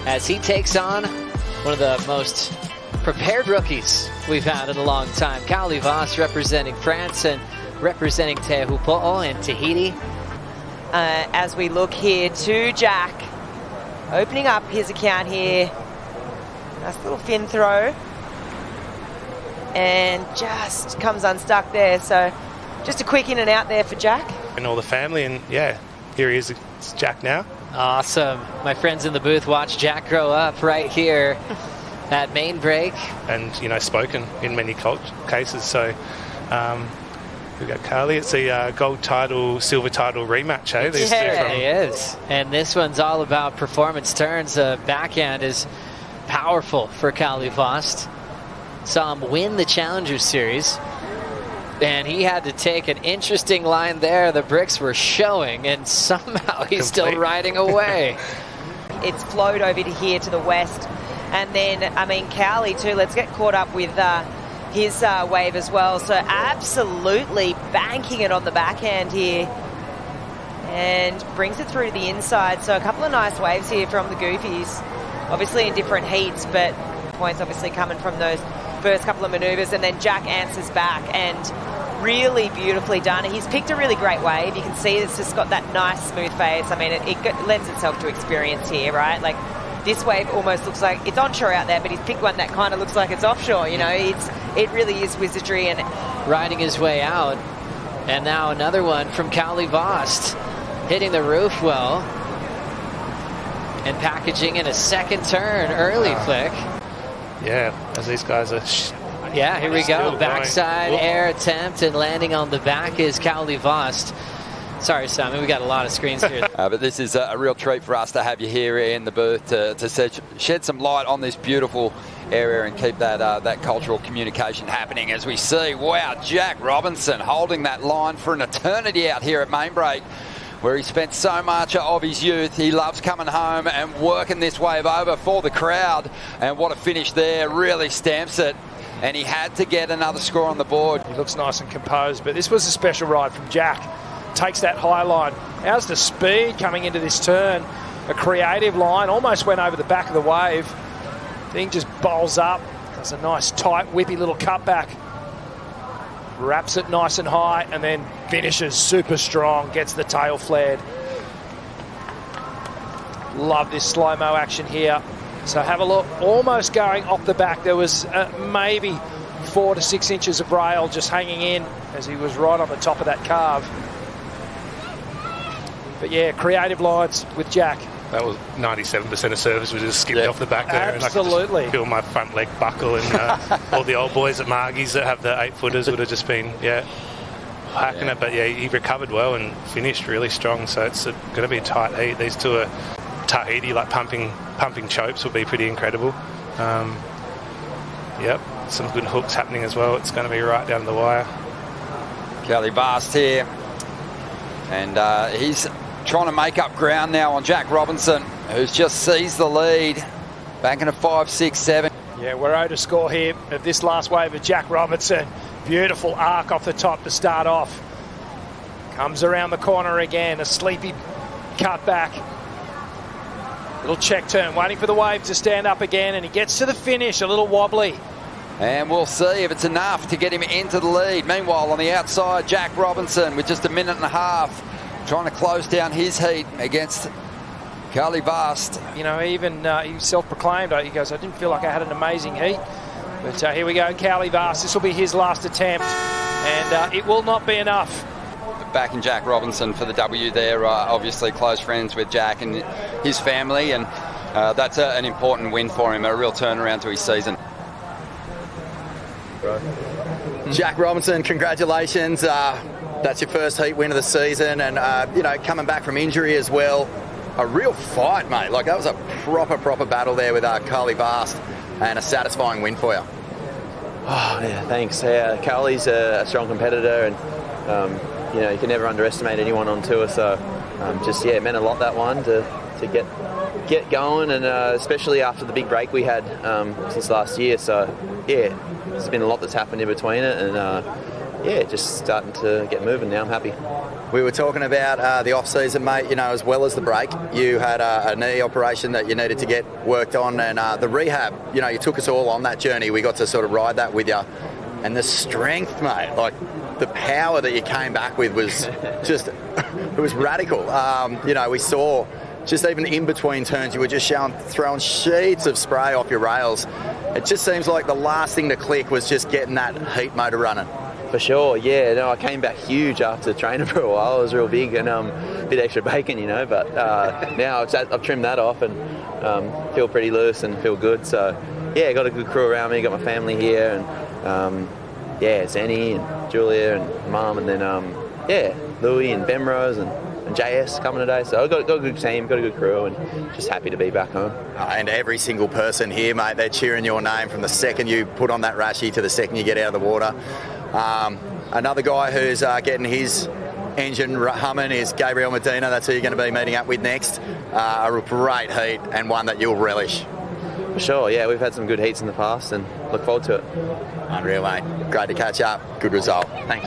as he takes on one of the most prepared rookies we've had in a long time. Kauli Vaast representing France and representing Te Hupo'o in Tahiti. As we look here to Jack, opening up his account here. Nice little fin throw. And just comes unstuck there. So just a quick in and out there for Jack. And all the family, and yeah, here he is, it's Jack now. Awesome. My friends in the booth watch Jack grow up right here at main break. And, you know, spoken in many cases. So we got Kauli. It's a gold title, silver title rematch, eh? Yeah, it is. And this one's all about performance turns. The backhand is powerful for Kauli Vaast. Saw him win the Challengers Series. And he had to take an interesting line there. The bricks were showing, and somehow he's still riding away. It's flowed over to here to the west. And then, I mean, Kauli too, let's get caught up with his wave as well. So absolutely banking it on the backhand here. And brings it through to the inside. So a couple of nice waves here from the Goofies. Obviously in different heats, but points obviously coming from those first couple of maneuvers. And then Jack answers back, and really beautifully done. He's picked a really great wave. You can see it's just got that nice smooth face. I mean, it lends itself to experience here, right? Like, this wave almost looks like it's onshore out there, but he's picked one that kind of looks like it's offshore. You know, it really is wizardry. And riding his way out. And now another one from Kauli Vaast, hitting the roof well and packaging in a second turn early flick. Yeah, as these guys are. Yeah, here we go. Backside air attempt, and landing on the back is Kauli Vaast. Sorry, Simon, we got a lot of screens here. But this is a real treat for us to have you here in the booth to shed some light on this beautiful area and keep that cultural communication happening as we see, wow, Jack Robinson holding that line for an eternity out here at main break, where he spent so much of his youth. He loves coming home and working this wave over for the crowd. And what a finish there, really stamps it. And he had to get another score on the board. He looks nice and composed, but this was a special ride from Jack. Takes that high line. How's the speed coming into this turn? A creative line, almost went over the back of the wave. Thing just bowls up. Does a nice tight whippy little cutback. Wraps it nice and high, and then finishes super strong, gets the tail flared. Love this slow-mo action here. So have a look, almost going off the back. There was maybe 4 to 6 inches of rail just hanging in as he was right on the top of that carve. But yeah, creative lines with Jack. That was 97% of service was just skipped off the back there. Absolutely. And I could just feel my front leg buckle, and all the old boys at Margie's that have the 8-footers would have just been, hacking it. But yeah, he recovered well and finished really strong. So it's going to be a tight heat. These two are Tahiti, like pumping chopes will be pretty incredible. Some good hooks happening as well. It's going to be right down the wire. Kauli Vaast here. And he's trying to make up ground now on Jack Robinson, who's just seized the lead. Banking a 5, 6, 7. Yeah, we're owed a score here of this last wave of Jack Robinson. Beautiful arc off the top to start off. Comes around the corner again, a sleepy cut back. Little check turn, waiting for the wave to stand up again, and he gets to the finish, a little wobbly. And we'll see if it's enough to get him into the lead. Meanwhile, on the outside, Jack Robinson with just a minute and a half, trying to close down his heat against Kauli Vaast. You know, even he self-proclaimed, he goes, I didn't feel like I had an amazing heat. But here we go, Kauli Vaast. This will be his last attempt, and it will not be enough. Backing Jack Robinson for the W there. Obviously close friends with Jack and his family, and that's an important win for him, a real turnaround to his season. Jack Robinson, congratulations. That's your first heat win of the season, and coming back from injury as well. A real fight, mate. Like, that was a proper battle there with Kauli Vaast, and a satisfying win for you. Oh, yeah, thanks. Yeah, Kauli's a strong competitor, and you can never underestimate anyone on tour. So it meant a lot, that one, to get going, and especially after the big break we had since last year. So yeah, there's been a lot that's happened in between it, and just starting to get moving now. I'm happy. We were talking about the off-season, mate, as well as the break. You had a knee operation that you needed to get worked on, and the rehab, you took us all on that journey. We got to sort of ride that with you. And the strength, mate, like the power that you came back with was just, it was radical. We saw just even in between turns, you were just throwing sheets of spray off your rails. It just seems like the last thing to click was just getting that heat motor running. For sure, yeah. No, I came back huge after training for a while. I was real big and a bit extra bacon, but now I've trimmed that off and feel pretty loose and feel good. So, yeah, got a good crew around me, got my family here, and Zenny and Julia and Mum, and then, Louie and Bemrose and JS coming today. So I've got a good team, got a good crew, and just happy to be back home. And every single person here, mate, they're cheering your name from the second you put on that rashie to the second you get out of the water. Another guy who's getting his engine humming is Gabriel Medina. That's who you're going to be meeting up with next. A great heat and one that you'll relish. For sure, yeah. We've had some good heats in the past and look forward to it. Unreal, mate. Great to catch up. Good result. Thanks.